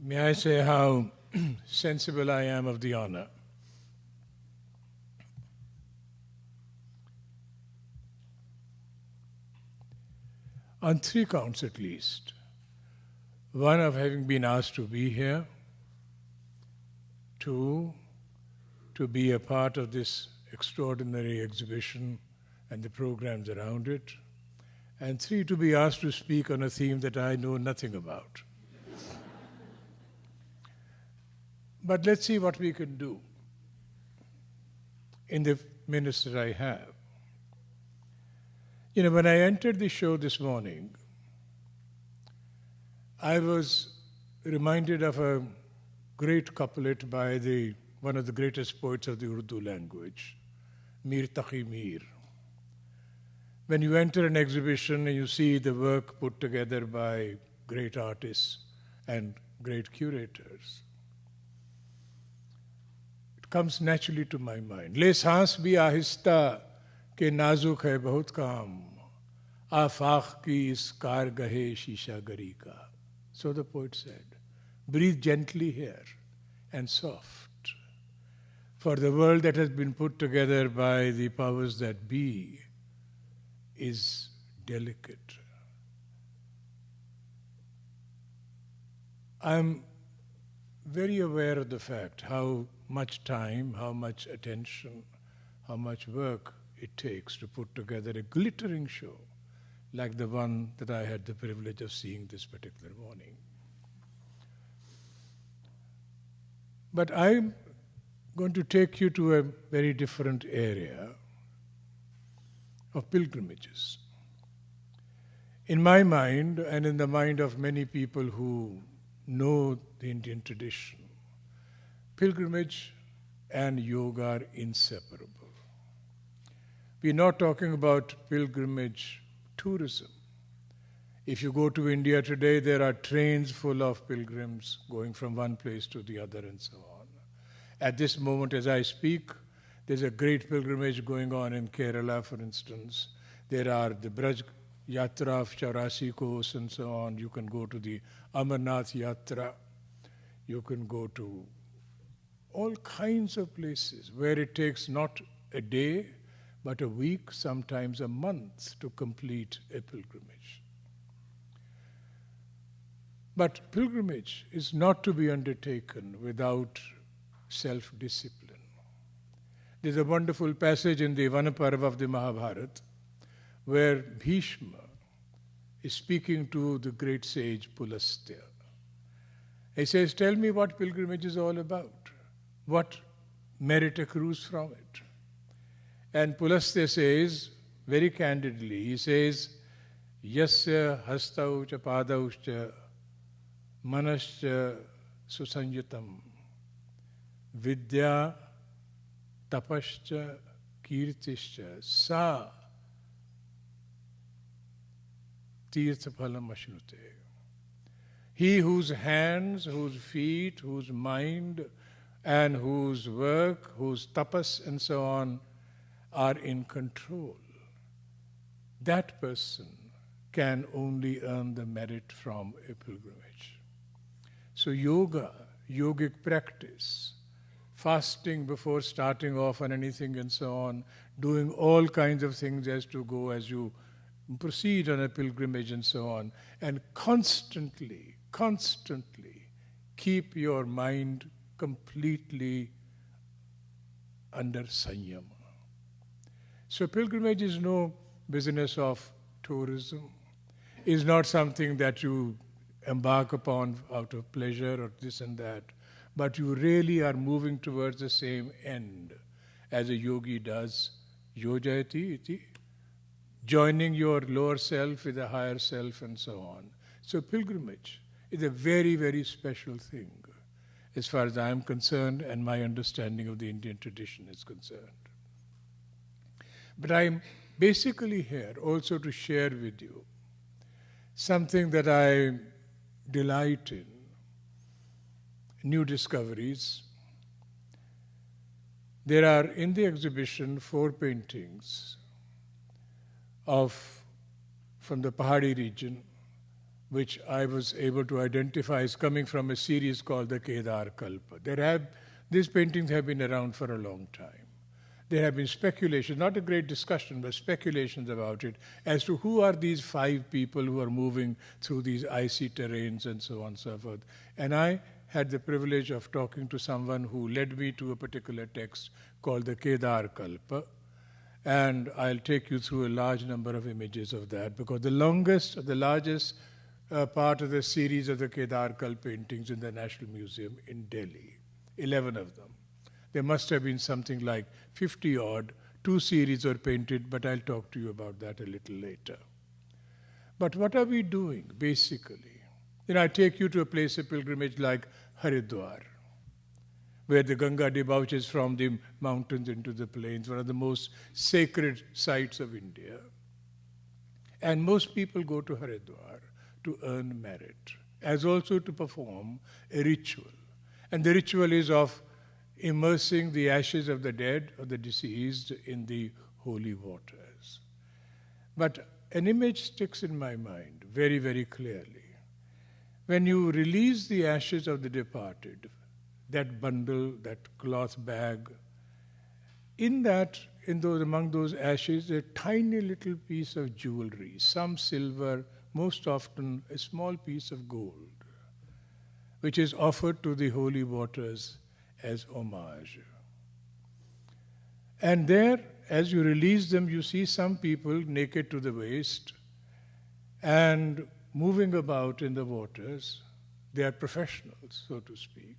May I say how sensible I am of the honor? On 3 counts at least. One, of having been asked to be here. 2, to be a part of this extraordinary exhibition and the programs around it. And 3, to be asked to speak on a theme that I know nothing about. But let's see what we can do in the minutes that I have. You know, when I entered the show this morning, I was reminded of a great couplet by one of the greatest poets of the Urdu language, Mir Taqi Mir. When you enter an exhibition and you see the work put together by great artists and great curators, it comes naturally to my mind. Le saans bhi ahista ke nazuk hai bahut kaam, afaq ki is kargahe shisha gari ka. So the poet said, breathe gently here and soft, for the world that has been put together by the powers that be is delicate. I'm very aware of the fact how much time, how much attention, how much work it takes to put together a glittering show like the one that I had the privilege of seeing this particular morning. But I'm going to take you to a very different area of pilgrimages. In my mind, and in the mind of many people who know the Indian tradition, pilgrimage and yoga are inseparable. We're not talking about pilgrimage tourism. If you go to India today, there are trains full of pilgrims going from one place to the other and so on. At this moment, as I speak, there's a great pilgrimage going on in Kerala, for instance. There are the Braj Yatra of Chaurasi Kos and so on. You can go to the Amarnath Yatra. You can go to all kinds of places where it takes not a day, but a week, sometimes a month to complete a pilgrimage. But pilgrimage is not to be undertaken without self-discipline. There's a wonderful passage in the Vanaparva of the Mahabharata where Bhishma is speaking to the great sage Pulastya. He says, tell me what pilgrimage is all about. What merit accrues from it? And Pulastya says, very candidly, he says, Yasya hastaucha padauscha manascha susanyatam vidya tapascha kirtischa sa tirthaphalam ashnute. He whose hands, whose feet, whose mind, and whose work, whose tapas and so on are in control, that person can only earn the merit from a pilgrimage. So yoga, yogic practice, fasting before starting off on anything and so on, doing all kinds of things as you proceed on a pilgrimage and so on, and constantly keep your mind completely under sanyama. So pilgrimage is no business of tourism, is not something that you embark upon out of pleasure or this and that, but you really are moving towards the same end as a yogi does, yojayati iti, joining your lower self with the higher self and so on. So pilgrimage is a very, very special thing as far as I am concerned and my understanding of the Indian tradition is concerned. But I'm basically here also to share with you something that I delight in, new discoveries. There are in the exhibition 4 paintings from the Pahadi region which I was able to identify as coming from a series called the Kar-Kalpa. These paintings have been around for a long time. There have been speculations, not a great discussion, but speculations about it, as to who are these 5 people who are moving through these icy terrains and so on and so forth. And I had the privilege of talking to someone who led me to a particular text called the Kar-Kalpa. And I'll take you through a large number of images of that, because the largest part of the series of the Kar-Kalpa paintings in the National Museum in Delhi, 11 of them. There must have been something like 50 odd. 2 series are painted, but I'll talk to you about that a little later. But what are we doing, basically? I take you to a place of pilgrimage like Haridwar, where the Ganga debouches from the mountains into the plains, one of the most sacred sites of India. And most people go to Haridwar to earn merit, as also to perform a ritual. And the ritual is of immersing the ashes of the dead or the deceased in the holy waters. But an image sticks in my mind very, very clearly. When you release the ashes of the departed, that bundle, that cloth bag, among those ashes, a tiny little piece of jewelry, some silver, most often a small piece of gold, which is offered to the holy waters as homage. And there, as you release them, you see some people naked to the waist and moving about in the waters. They are professionals, so to speak.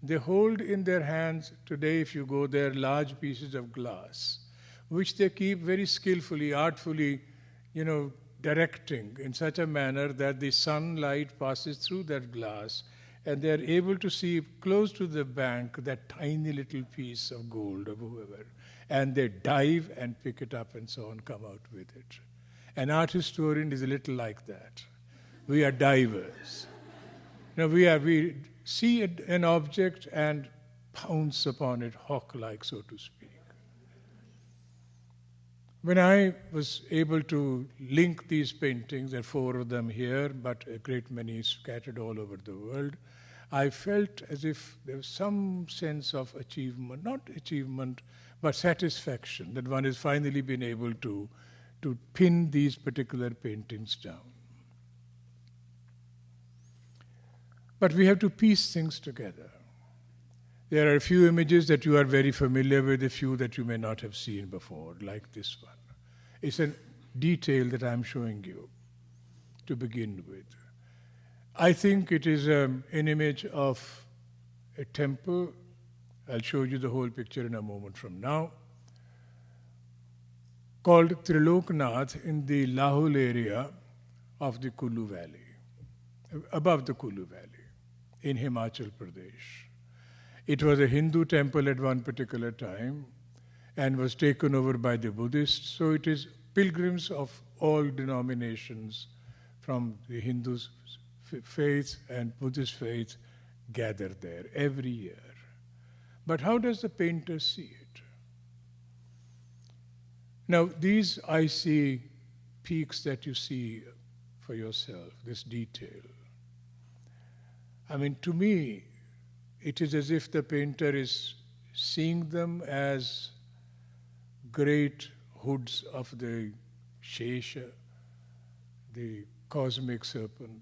They hold in their hands, today if you go there, large pieces of glass, which they keep very skillfully, artfully, directing in such a manner that the sunlight passes through that glass, and they are able to see close to the bank that tiny little piece of gold of whoever. And they dive and pick it up and so on, come out with it. An art historian is a little like that. We are divers. We see an object and pounce upon it, hawk-like, so to speak. When I was able to link these paintings, there are 4 of them here, but a great many scattered all over the world, I felt as if there was some sense of achievement, not achievement, but satisfaction, that one has finally been able to pin these particular paintings down. But we have to piece things together. There are a few images that you are very familiar with, a few that you may not have seen before, like this one. It's a detail that I'm showing you to begin with. I think it is an image of a temple. I'll show you the whole picture in a moment from now, called Triloknath in the Lahul area of the Kullu Valley, above the Kullu Valley in Himachal Pradesh. It was a Hindu temple at one particular time and was taken over by the Buddhists. So it is pilgrims of all denominations from the Hindu faith and Buddhist faith gather there every year. But how does the painter see it? Now, these icy peaks that you see for yourself, this detail, to me, it is as if the painter is seeing them as great hoods of the Shesha, the cosmic serpent,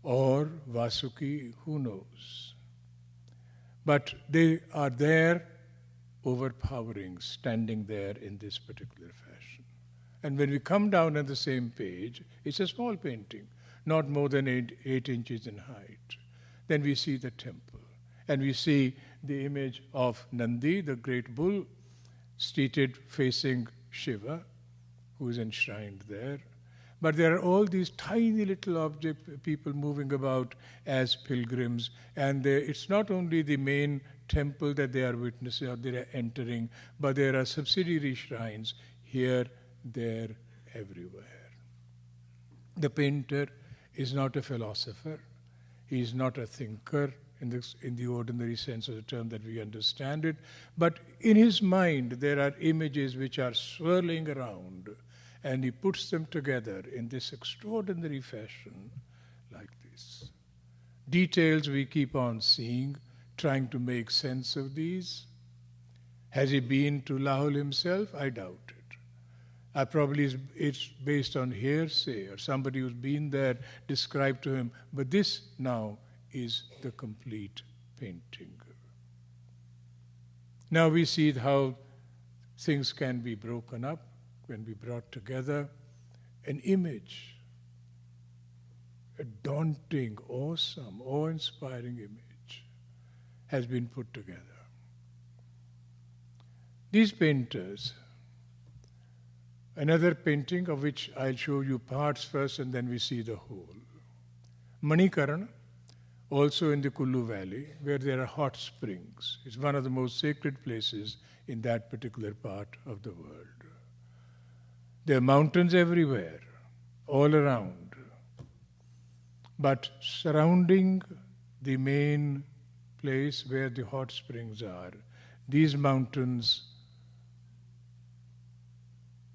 or Vasuki, who knows. But they are there, overpowering, standing there in this particular fashion. And when we come down on the same page, it's a small painting, not more than 8 inches in height. Then we see the temple, and we see the image of Nandi, the great bull, seated facing Shiva, who is enshrined there. But there are all these tiny little objects, people moving about as pilgrims, and it's not only the main temple that they are witnessing or they are entering, but there are subsidiary shrines here, there, everywhere. The painter is not a philosopher. He is not a thinker in the ordinary sense of the term that we understand it, but in his mind there are images which are swirling around, and he puts them together in this extraordinary fashion like this. Details we keep on seeing, trying to make sense of these. Has he been to Lahore himself? I doubt it. It's based on hearsay or somebody who's been there described to him. But this now is the complete painting. Now we see how things can be broken up when we brought together. An image, a daunting, awesome, awe-inspiring image has been put together. These painters, another painting of which I'll show you parts first and then we see the whole. Manikaran, also in the Kullu Valley, where there are hot springs. It's one of the most sacred places in that particular part of the world. There are mountains everywhere, all around. But surrounding the main place where the hot springs are, these mountains,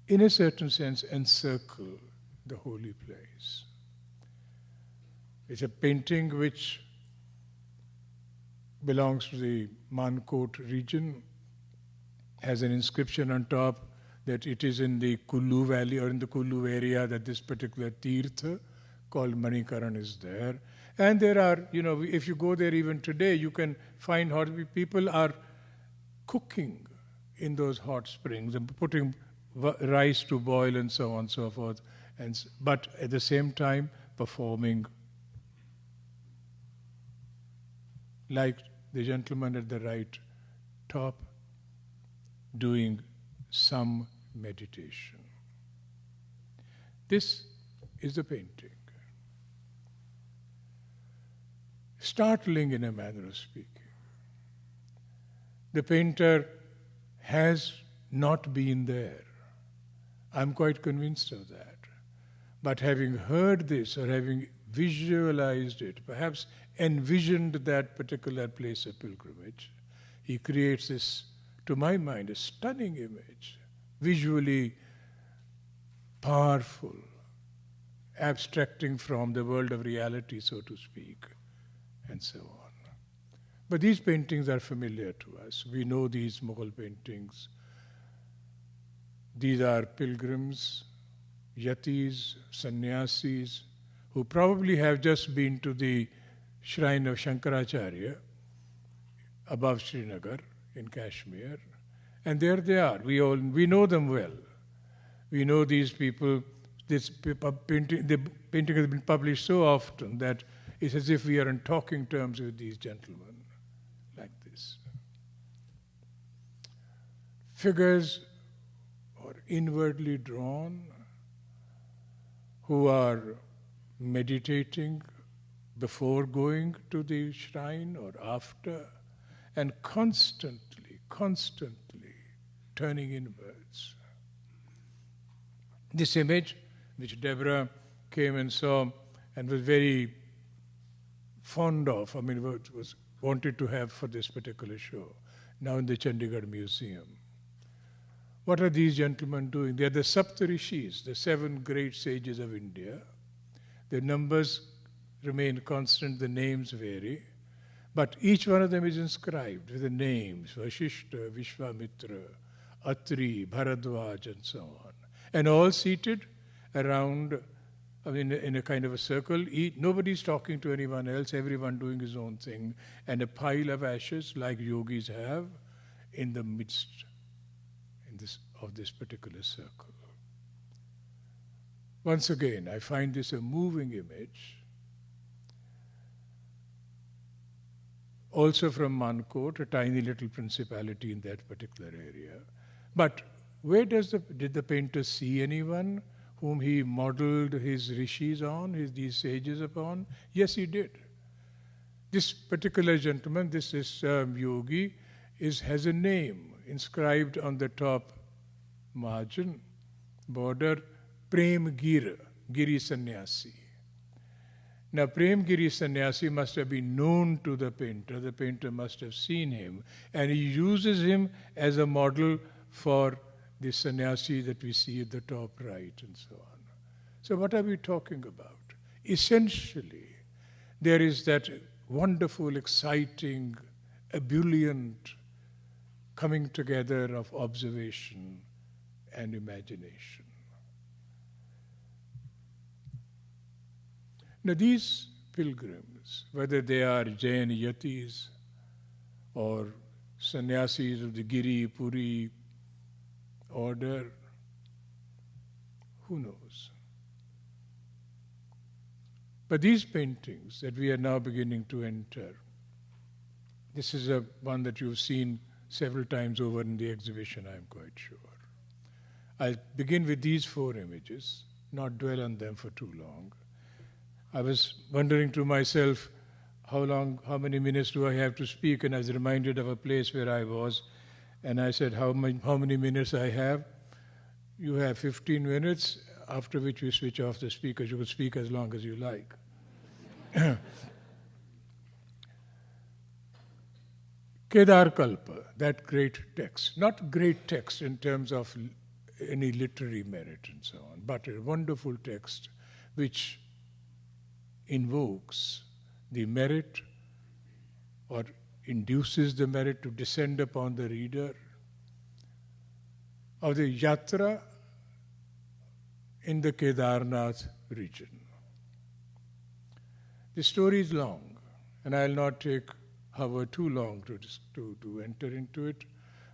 in a certain sense, encircle the holy place. It's a painting which belongs to the Mankot region, has an inscription on top that it is in the Kullu Valley or in the Kullu area that this particular Tirtha called Manikaran is there. And there are, if you go there even today, you can find how people are cooking in those hot springs and putting rice to boil and so on and so forth. But at the same time, performing like the gentleman at the right top, doing some meditation. This is the painting. Startling in a manner of speaking. The painter has not been there. I'm quite convinced of that. But having heard this or having visualized it, perhaps envisioned that particular place of pilgrimage, he creates this, to my mind, a stunning image, visually powerful, abstracting from the world of reality, so to speak, and so on. But these paintings are familiar to us. We know these Mughal paintings. These are pilgrims, yatis, sannyasis, who probably have just been to the shrine of Shankaracharya above Srinagar in Kashmir, and there they are. We know them well. We know these people. The painting has been published so often that it's as if we are in talking terms with these gentlemen, like this. Figures are inwardly drawn, who are meditating before going to the shrine or after, and constantly turning inwards. This image, which Deborah came and saw and was very fond of, was wanted to have for this particular show, now in the Chandigarh Museum. What are these gentlemen doing? They are the saptarishis, the 7 great sages of India. Their numbers remain constant, the names vary, but each one of them is inscribed with the names, Vashishta, Vishwamitra, Atri, Bharadwaj, and so on. And all seated around, in a kind of a circle. Nobody's talking to anyone else, everyone doing his own thing, and a pile of ashes, like yogis have, in the midst of this particular circle. Once again, I find this a moving image. Also from Mankot, a tiny little principality in that particular area. But where did the painter see anyone whom he modeled his rishis on, these sages upon? Yes, he did. This particular gentleman, this yogi, has a name inscribed on the top margin, border, Prem Giri Sannyasi. Now, Prem Giri Sannyasi must have been known to the painter. The painter must have seen him, and he uses him as a model for the sannyasi that we see at the top right and so on. So what are we talking about? Essentially, there is that wonderful, exciting, ebullient coming together of observation and imagination. Now these pilgrims, whether they are Jain yatis or sannyasis of the Giri, Puri order, who knows? But these paintings that we are now beginning to enter, this is one that you've seen several times over in the exhibition, I'm quite sure. I'll begin with these 4 images, not dwell on them for too long. I was wondering to myself, how many minutes do I have to speak? And I was reminded of a place where I was, and I said, how many minutes I have? You have 15 minutes, after which we switch off the speakers. You could speak as long as you like. Kar-Kalpa, that great text, not great text in terms of any literary merit and so on, but a wonderful text which invokes the merit or induces the merit to descend upon the reader of the yatra in the Kedarnath region. The story is long, and I'll not hover too long to enter into it,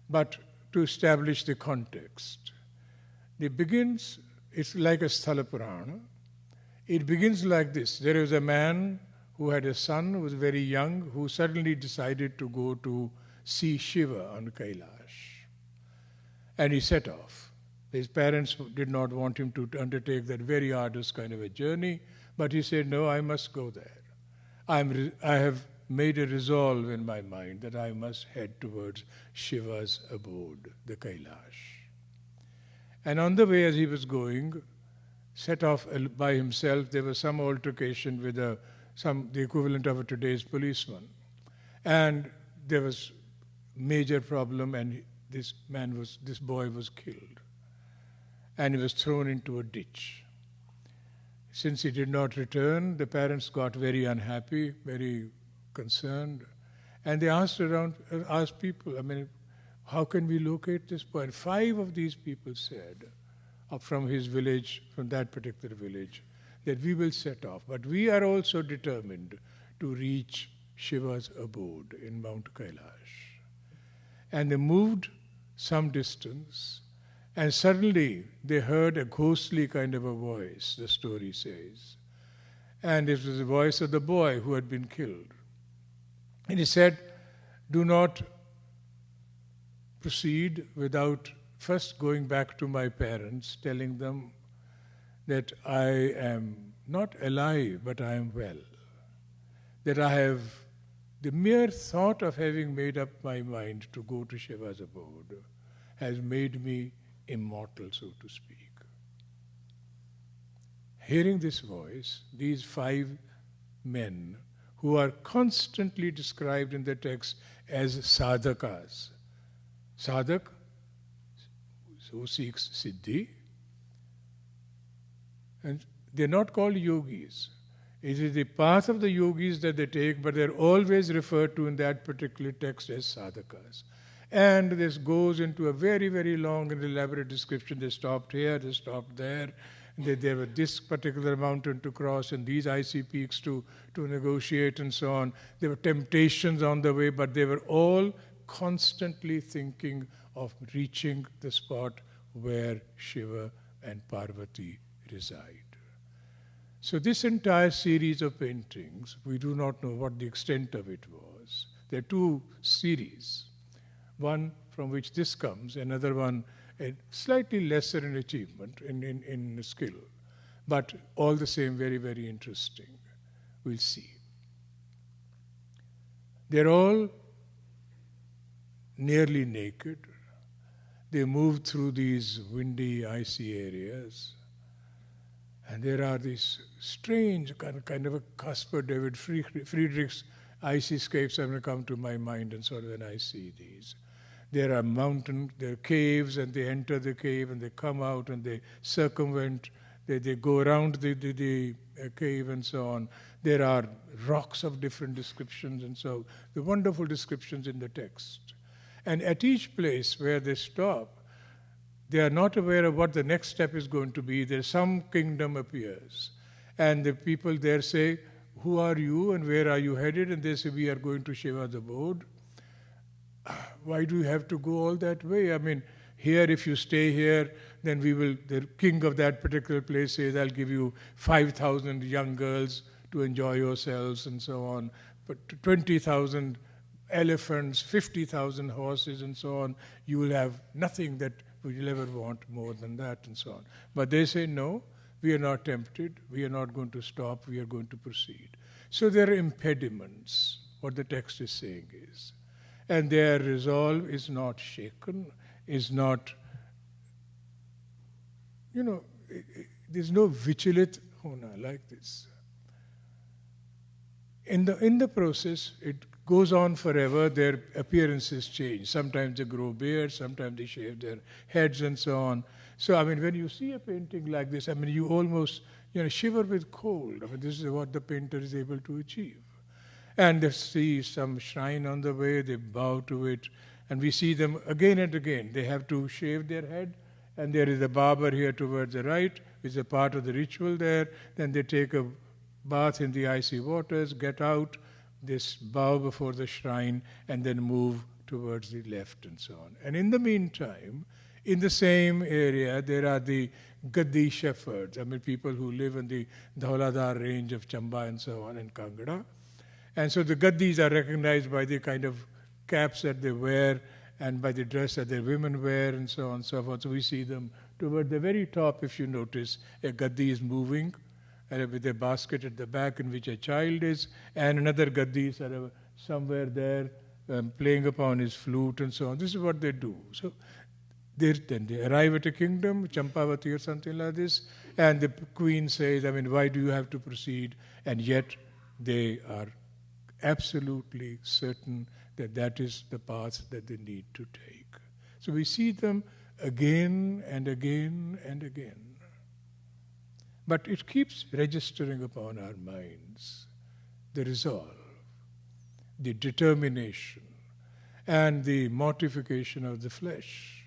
but to establish the context. It begins, it's like a Sthala Purana. It begins like this. There was a man who had a son who was very young, who suddenly decided to go to see Shiva on Kailash. And he set off. His parents did not want him to undertake that very arduous kind of a journey, but he said, no, I must go there. I have made a resolve in my mind that I must head towards Shiva's abode, the Kailash. And on the way as he was going, set off by himself, there was some altercation with the equivalent of today's policeman. And there was major problem, and this boy was killed. And he was thrown into a ditch. Since he did not return, the parents got very unhappy, very concerned, and they asked people, how can we locate this boy? And 5 of these people said, from his village, from that particular village, that we will set off, but we are also determined to reach Shiva's abode in Mount Kailash. And they moved some distance, and suddenly they heard a ghostly kind of a voice, the story says. And it was the voice of the boy who had been killed. And he said, do not proceed without first going back to my parents, telling them that I am not alive, but I am well. That I have, the mere thought of having made up my mind to go to Shiva's abode has made me immortal, so to speak. Hearing this voice, these 5 men, who are constantly described in the text as sadhakas. Sadhak, who seeks siddhi, and they're not called yogis. It is the path of the yogis that they take, but they're always referred to in that particular text as sadhakas. And this goes into a very, very long and elaborate description. They stopped here, they stopped there. There were this particular mountain to cross and these icy peaks to negotiate and so on. There were temptations on the way, but they were all constantly thinking of reaching the spot where Shiva and Parvati reside. So this entire series of paintings, we do not know what the extent of it was. There are 2 series. One from which this comes, another one slightly lesser in achievement, in skill, but all the same very, very interesting. We'll see. They're all nearly naked. They move through these windy, icy areas. And there are these strange kind of a Caspar David Friedrich's icy scapes that come to my mind, and so when I see these. There are caves, and they enter the cave, and they come out, and they circumvent, they go around the cave and so on. There are rocks of different descriptions, and so the wonderful descriptions in the text. And at each place where they stop, they are not aware of what the next step is going to be. There's some kingdom appears. And the people there say, "Who are you and where are you headed?" And they say, "We are going to Shiva's abode." Why do you have to go all that way? I mean, here, if you stay here, then the king of that particular place says, "I'll give you 5,000 young girls to enjoy yourselves," and so on. But 20,000 elephants, 50,000 horses, and so on. You will have nothing that you'll ever want more than that, and so on. But they say, "No, we are not tempted. We are not going to stop. We are going to proceed." So there are impediments, what the text is saying is. And their resolve is not shaken, is not, there's no vigilant hona like this. In the process, it goes on forever. Their appearances change. Sometimes they grow beards, sometimes they shave their heads, and so on. So, I mean, when you see a painting like this, I mean, you almost, shiver with cold. I mean, this is what the painter is able to achieve. And they see some shrine on the way, they bow to it, and we see them again and again. They have to shave their head, and there is a barber here towards the right, which is a part of the ritual there. Then they take a bath in the icy waters, get out, they bow before the shrine, and then move towards the left, and so on. And in the meantime, in the same area, there are the Gaddi shepherds, I mean, people who live in the Dhauladar range of Chamba and so on, and Kangra. And so the Gaddis are recognized by the kind of caps that they wear and by the dress that their women wear, and so on and so forth. So we see them toward the very top, if you notice, a Gaddi is moving with a basket at the back in which a child is, and another Gaddi is somewhere there playing upon his flute and so on. This is what they do. So then they arrive at a kingdom, Champavati or something like this, and the queen says, I mean, why do you have to proceed? And yet they are absolutely certain that that is the path that they need to take. So we see them again and again and again. But it keeps registering upon our minds the resolve, the determination, and the mortification of the flesh,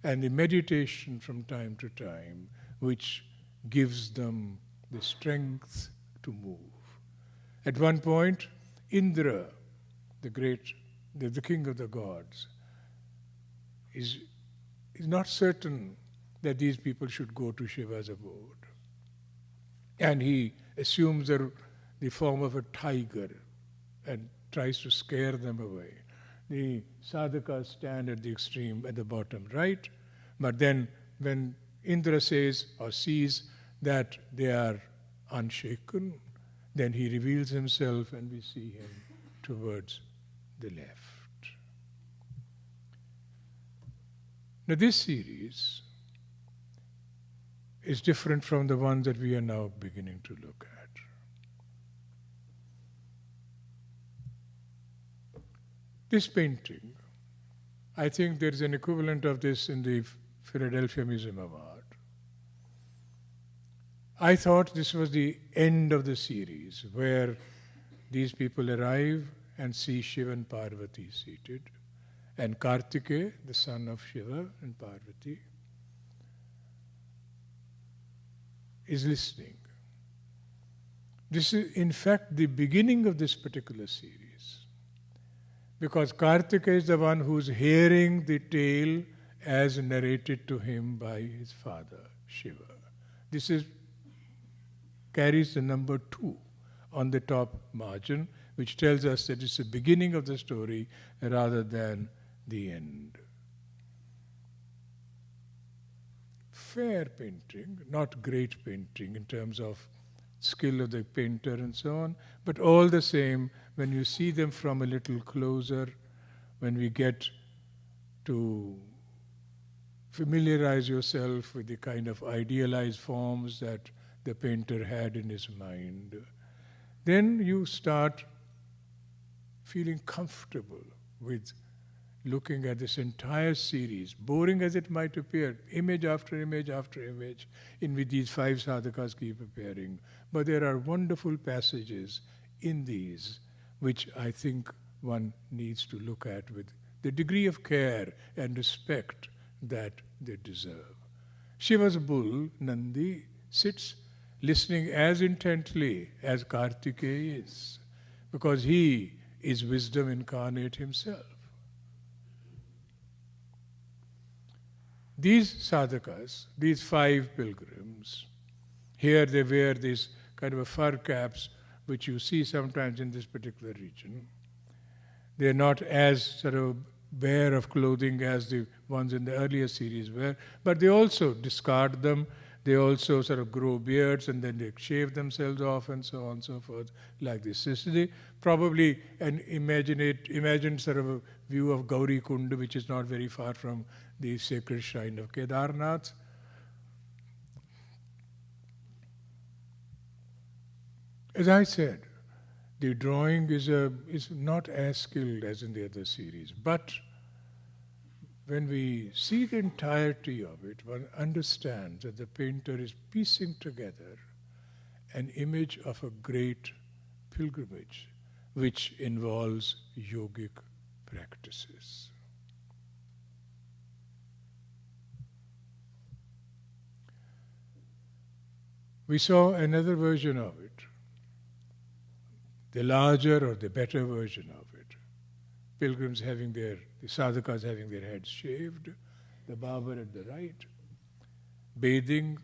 and the meditation from time to time, which gives them the strength to move. At one point, Indra, the king of the gods, is not certain that these people should go to Shiva's abode. And he assumes the form of a tiger and tries to scare them away. The sadhakas stand at the extreme, at the bottom right, but then when Indra says or sees that they are unshaken, then he reveals himself and we see him towards the left. Now this series is different from the one that we are now beginning to look at. This painting, I think there is an equivalent of this in the Philadelphia Museum of Art. I thought this was the end of the series, where these people arrive and see Shiva and Parvati seated, and Kartikeya, the son of Shiva and Parvati, is listening. This is, in fact, the beginning of this particular series, because Kartikeya is the one who's hearing the tale as narrated to him by his father, Shiva. This carries the number 2 on the top margin, which tells us that it's the beginning of the story rather than the end. Fair painting, not great painting in terms of skill of the painter and so on, but all the same, when you see them from a little closer, when we get to familiarize yourself with the kind of idealized forms that the painter had in his mind, then you start feeling comfortable with looking at this entire series, boring as it might appear, image after image after image, in which these 5 sadhakas keep appearing. But there are wonderful passages in these which I think one needs to look at with the degree of care and respect that they deserve. Shiva's bull, Nandi, sits listening as intently as Kartikeya is, because he is wisdom incarnate himself. These sadhakas, these 5 pilgrims, here they wear these kind of a fur caps which you see sometimes in this particular region. They are not as sort of bare of clothing as the ones in the earlier series were, but they also discard them. They also sort of grow beards and then they shave themselves off and so on and so forth, like this. This is probably an imagined sort of a view of Gauri Kund, which is not very far from the sacred shrine of Kedarnath. As I said, the drawing is not as skilled as in the other series, but when we see the entirety of it, one understands that the painter is piecing together an image of a great pilgrimage which involves yogic practices. We saw another version of it, the larger or the better version of it. Pilgrims the sadhakas having their heads shaved, the barber at the right, bathing,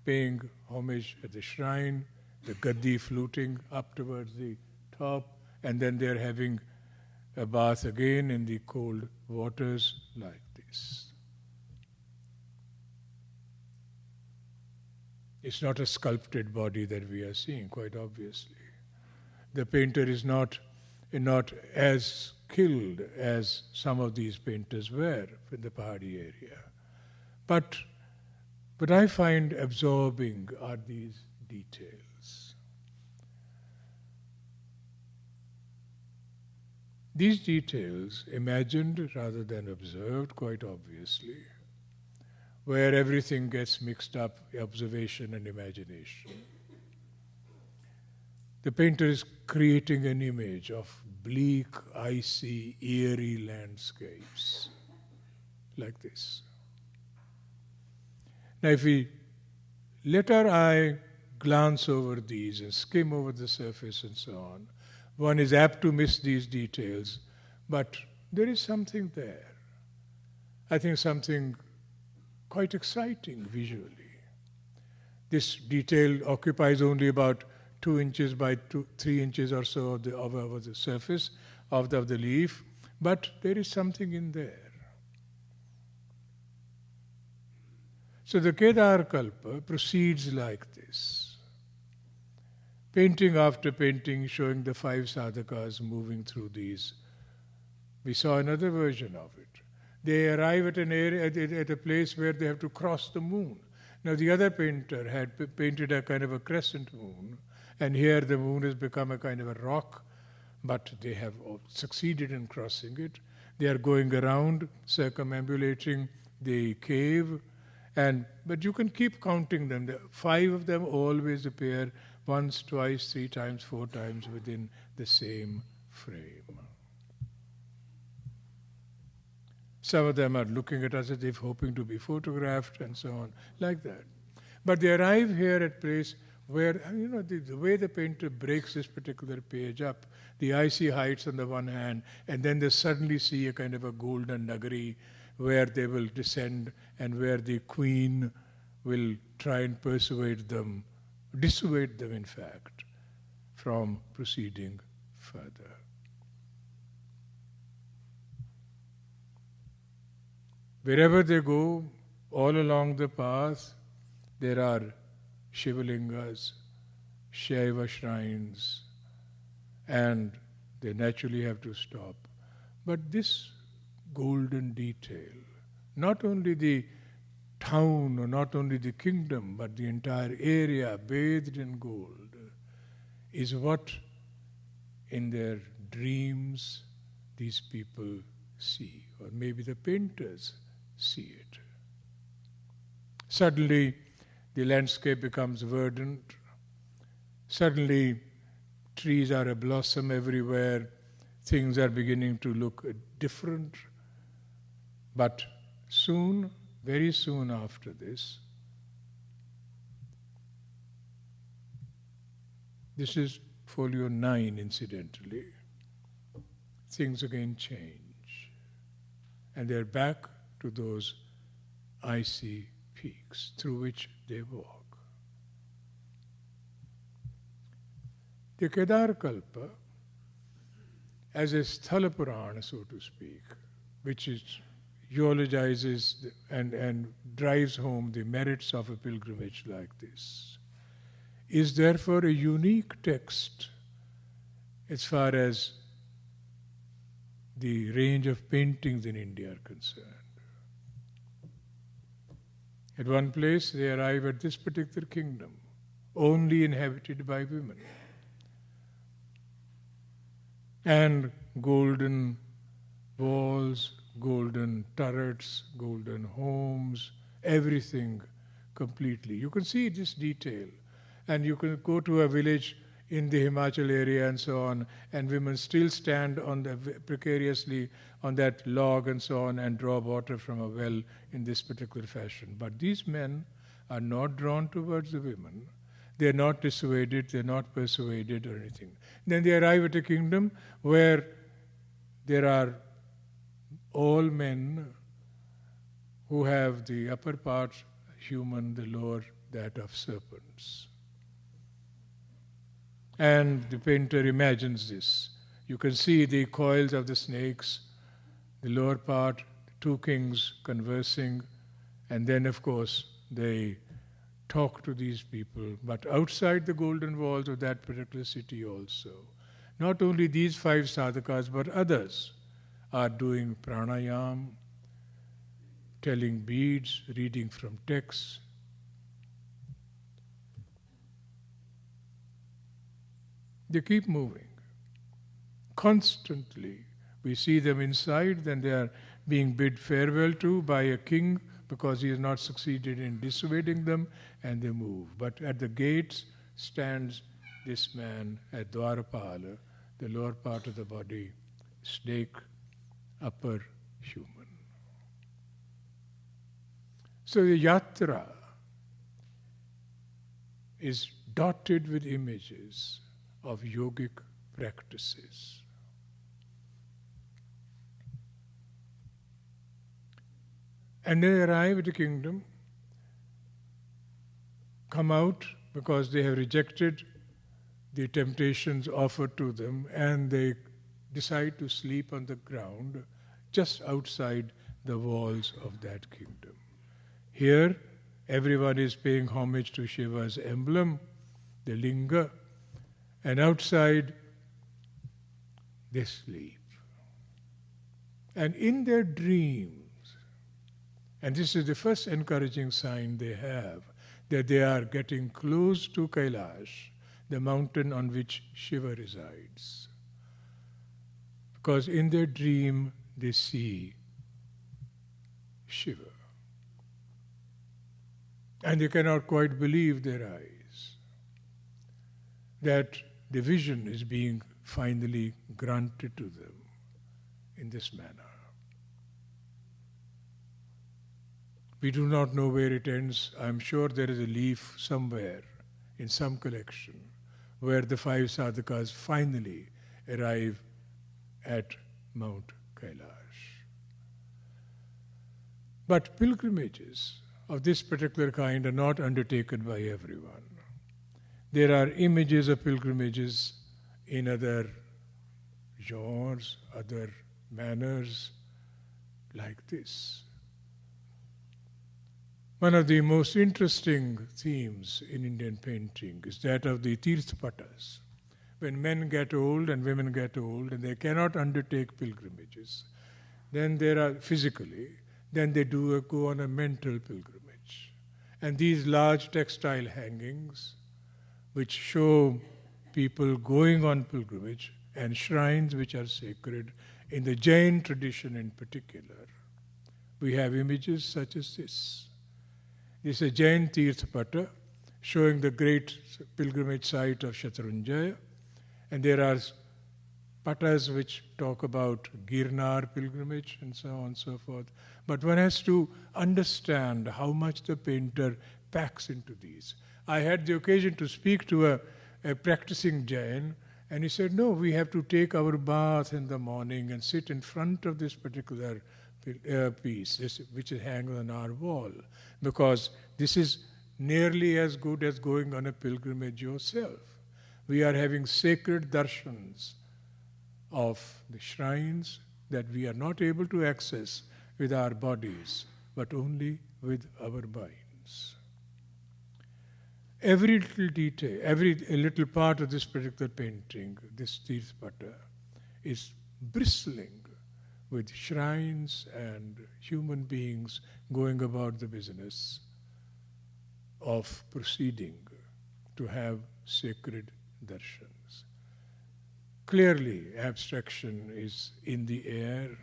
paying homage at the shrine, the gaddi fluting up towards the top, and then they're having a bath again in the cold waters like this. It's not a sculpted body that we are seeing, quite obviously. The painter is not as skilled as some of these painters were in the Pahadi area. But what I find absorbing are these details. These details, imagined rather than observed, quite obviously, where everything gets mixed up, observation and imagination. The painter is creating an image of bleak, icy, eerie landscapes, like this. Now if we let our eye glance over these and skim over the surface and so on, one is apt to miss these details, but there is something there. I think something quite exciting visually. This detail occupies only about 2 inches by 3 inches or so of the surface of the leaf, but there is something in there. So the Kar-Kalpa proceeds like this, painting after painting, showing the 5 sadhakas moving through these. We saw another version of it. They arrive at an area, at a place where they have to cross the moon. Now the other painter had painted a kind of a crescent moon, and here the moon has become a kind of a rock, but they have succeeded in crossing it. They are going around, circumambulating the cave, but you can keep counting them. The 5 of them always appear once, twice, 3 times, 4 times within the same frame. Some of them are looking at us as if hoping to be photographed and so on, like that. But they arrive here at a place where, the way the painter breaks this particular page up, the icy heights on the one hand, and then they suddenly see a kind of a golden nagari where they will descend and where the queen will try and dissuade them in fact, from proceeding further. Wherever they go, all along the path, there are Shivalingas, Shaiva shrines, and they naturally have to stop. But this golden detail, not only the town or not only the kingdom, but the entire area bathed in gold, is what in their dreams these people see, or maybe the painters see it. Suddenly, the landscape becomes verdant. Suddenly, trees are ablossom everywhere. Things are beginning to look different. But soon, very soon after this is folio 9, incidentally, things again change. And they're back to those icy peaks through which they walk. The Kar-Kalpa, as a Sthala Purana, so to speak, which eulogizes and drives home the merits of a pilgrimage like this, is therefore a unique text as far as the range of paintings in India are concerned. At one place, they arrive at this particular kingdom, only inhabited by women. And golden walls, golden turrets, golden homes, everything completely. You can see this detail. And you can go to a village in the Himachal area and so on, and women still stand on precariously on that log and so on and draw water from a well in this particular fashion. But these men are not drawn towards the women. They are not dissuaded, they are not persuaded or anything. Then they arrive at a kingdom where there are all men who have the upper part human, the lower that of serpents. And the painter imagines this. You can see the coils of the snakes, the lower part, two kings conversing, and then, of course, they talk to these people, but outside the golden walls of that particular city also. Not only these 5 sadhakas, but others are doing pranayam, telling beads, reading from texts. They keep moving. Constantly, we see them inside, then they are being bid farewell to by a king because he has not succeeded in dissuading them, and they move. But at the gates stands this man at Dwarapala, the lower part of the body, snake, upper human. So the yatra is dotted with images of yogic practices. And they arrive at the kingdom, come out because they have rejected the temptations offered to them, and they decide to sleep on the ground just outside the walls of that kingdom. Here, everyone is paying homage to Shiva's emblem, the linga, and outside they sleep. And in their dreams, and this is the first encouraging sign they have, that they are getting close to Kailash, the mountain on which Shiva resides. Because in their dream they see Shiva. And they cannot quite believe their eyes that the vision is being finally granted to them in this manner. We do not know where it ends. I'm sure there is a leaf somewhere in some collection where the 5 sadhakas finally arrive at Mount Kailash. But pilgrimages of this particular kind are not undertaken by everyone. There are images of pilgrimages in other genres, other manners, like this. One of the most interesting themes in Indian painting is that of the tirthapatas. When men get old and women get old and they cannot undertake pilgrimages, then there are physically, then they go on a mental pilgrimage. And these large textile hangings, which show people going on pilgrimage, and shrines which are sacred In the Jain tradition in particular, we have images such as this. This is a Jain Tirthapata showing the great pilgrimage site of Shatrunjaya, and there are patas which talk about Girnar pilgrimage and so on and so forth. But one has to understand how much the painter packs into these. I had the occasion to speak to a practicing Jain, and he said, no, we have to take our bath in the morning and sit in front of this particular piece, which is hanging on our wall, because this is nearly as good as going on a pilgrimage yourself. We are having sacred darshans of the shrines that we are not able to access with our bodies, but only with our minds. Every little detail, every little part of this particular painting, this Tirthapata, is bristling with shrines and human beings going about the business of proceeding to have sacred darshans. Clearly, abstraction is in the air.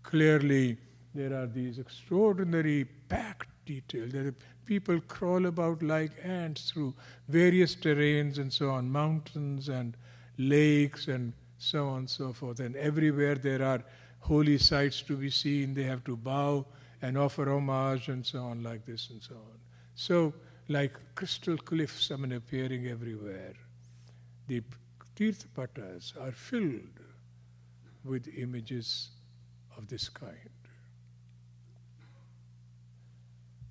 Clearly, there are these extraordinary packed details. There are people crawl about like ants through various terrains and so on, mountains and lakes and so on and so forth. And everywhere there are holy sites to be seen. They have to bow and offer homage and so on, like this and so on. So, like crystal cliffs, appearing everywhere. The Tirthapatas are filled with images of this kind.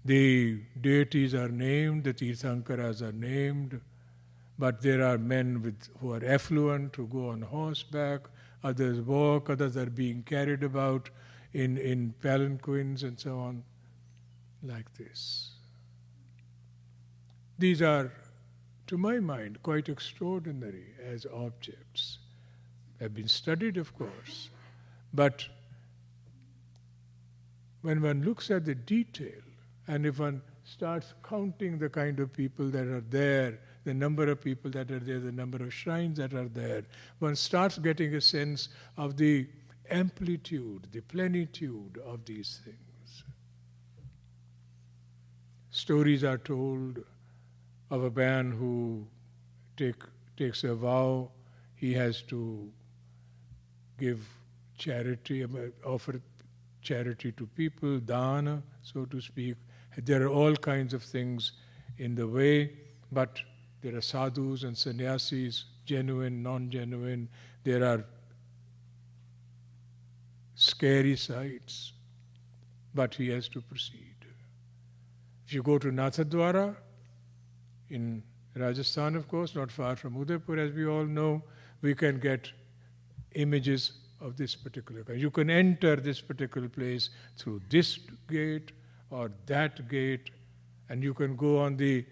The deities are named, the Tirthankaras are named, but there are men who are affluent, who go on horseback, others walk, others are being carried about in palanquins and so on, like this. These are, to my mind, quite extraordinary as objects. Have been studied, of course, but when one looks at the detail, and if one starts counting the kind of people that are there, the number of people that are there, the number of shrines that are there, one starts getting a sense of the amplitude, the plenitude of these things. Stories are told of a man who takes a vow. He has to give charity, offer charity to people, dana, so to speak. There are all kinds of things in the way, but there are sadhus and sannyasis, genuine, non-genuine. There are scary sights, but he has to proceed. If you go to Nathadwara, in Rajasthan, of course, not far from Udaipur, as we all know, we can get images of this particular kind. You can enter this particular place through this gate or that gate, and you can go on the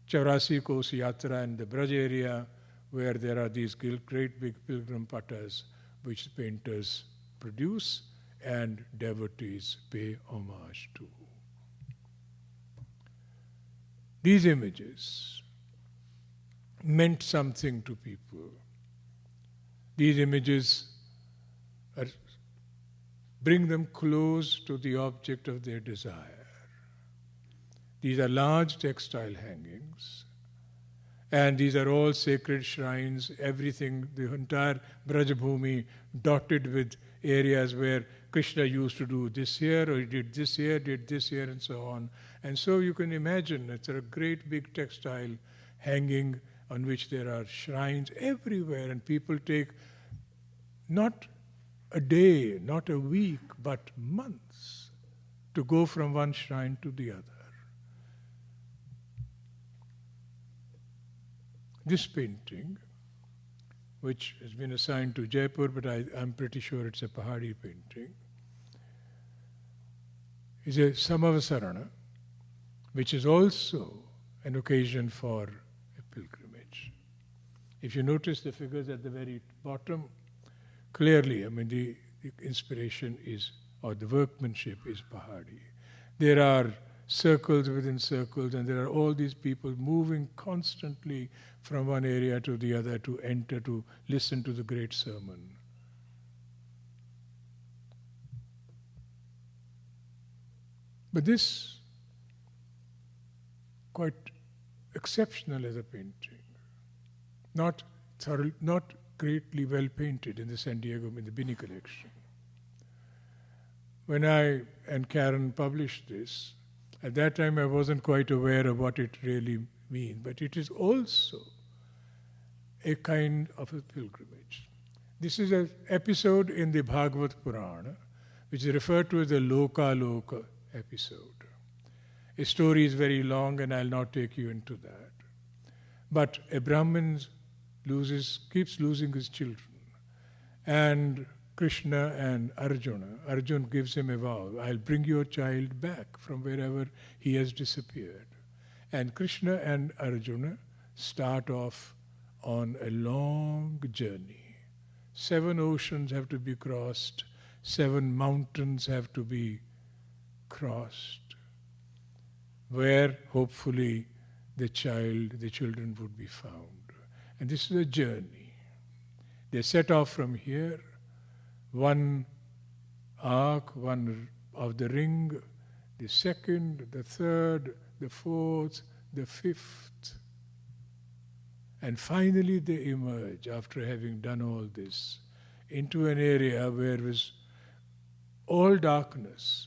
Chaurasi Kos Yatra in the Braj area, where there are these great big pilgrim patas which painters produce and devotees pay homage to. These images meant something to people. These images bring them close to the object of their desire. These are large textile hangings, and these are all sacred shrines, everything, the entire Brajabhumi dotted with areas where Krishna used to do this here, or he did this here, and so on. And so you can imagine it's a great big textile hanging on which there are shrines everywhere, and people take not a day, not a week, but months to go from one shrine to the other. This painting, which has been assigned to Jaipur, but I'm pretty sure it's a Pahadi painting, is a Samavasarana, which is also an occasion for a pilgrimage. If you notice the figures at the very bottom, clearly, the inspiration is, or the workmanship is Pahadi. There are circles within circles, and there are all these people moving constantly from one area to the other to enter, to listen to the great sermon. But this, quite exceptional as a painting, not greatly well painted in the San Diego, in the Binney collection. When I and Karen published this, at that time I wasn't quite aware of what it really means, but it is also a kind of a pilgrimage. This is an episode in the Bhagavad Purana, which is referred to as the Loka episode. A story is very long and I'll not take you into that. But a Brahmin keeps losing his children. And Krishna and Arjuna gives him a vow, I'll bring your child back from wherever he has disappeared. And Krishna and Arjuna start off on a long journey. 7 oceans have to be crossed, 7 mountains have to be crossed, where hopefully the children would be found. And this is a journey. They set off from here, one arc, one of the ring, the second, the third, the fourth, the fifth. And finally they emerge, after having done all this, into an area where was all darkness.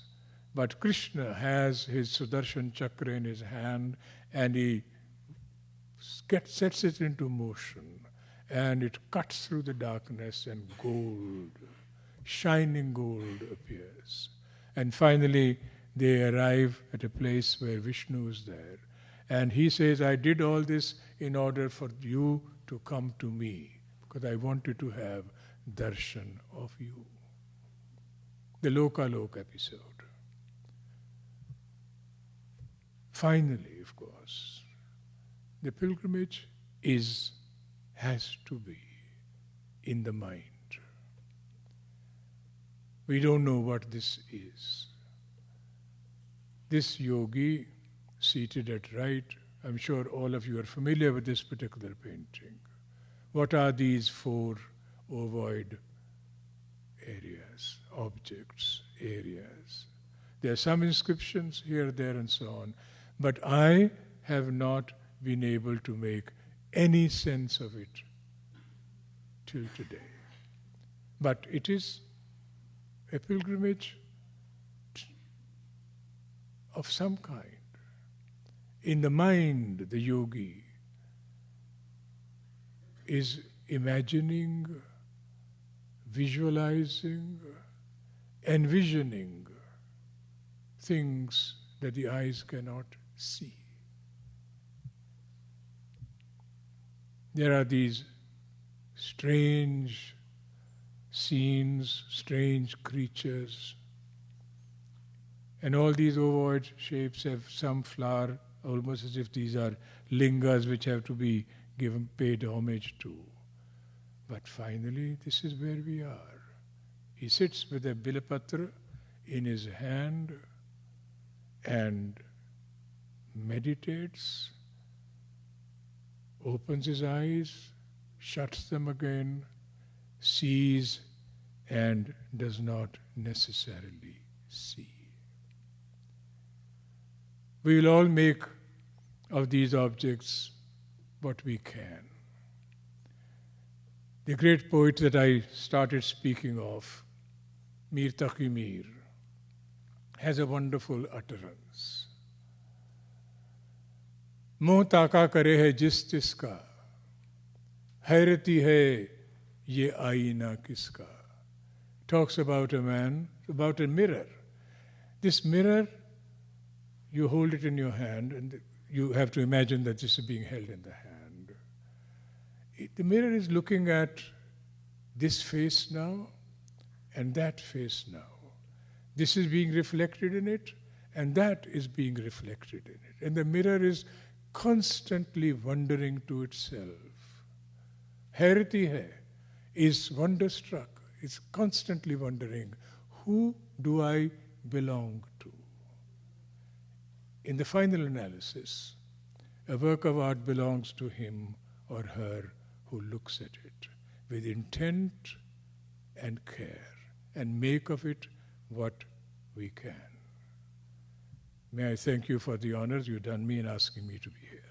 But Krishna has his Sudarshan Chakra in his hand and he sets it into motion and it cuts through the darkness and gold, shining gold appears. And finally they arrive at a place where Vishnu is there. And he says, I did all this in order for you to come to me, because I wanted to have darshan of you. The Loka episode. Finally, of course, the pilgrimage has to be in the mind. We don't know what this is. This yogi seated at right, I'm sure all of you are familiar with this particular painting. What are these 4 ovoid areas, objects, areas? There are some inscriptions here, there and so on, but I have not been able to make any sense of it till today. But it is a pilgrimage of some kind. In the mind, the yogi is imagining, visualizing, envisioning things that the eyes cannot see. There are these strange scenes, strange creatures, and all these ovoid shapes have some flower, almost as if these are lingas which have to be paid homage to. But finally, this is where we are. He sits with a bilapatra in his hand and meditates, opens his eyes, shuts them again, sees and does not necessarily see. We will all make of these objects what we can. The great poet that I started speaking of, Mir Taqi Mir, has a wonderful utterance. Moh taka kare hai jis tiska, hairati hai ye aina kiska. Talks about a man, about a mirror. This mirror, you hold it in your hand, and you have to imagine that this is being held in the hand. The mirror is looking at this face now and that face now. This is being reflected in it, and that is being reflected in it. And the mirror is constantly wondering to itself. Hairati hai is wonderstruck, is constantly wondering, who do I belong to? In the final analysis, a work of art belongs to him or her who looks at it with intent and care and make of it what we can. May I thank you for the honor you've done me in asking me to be here.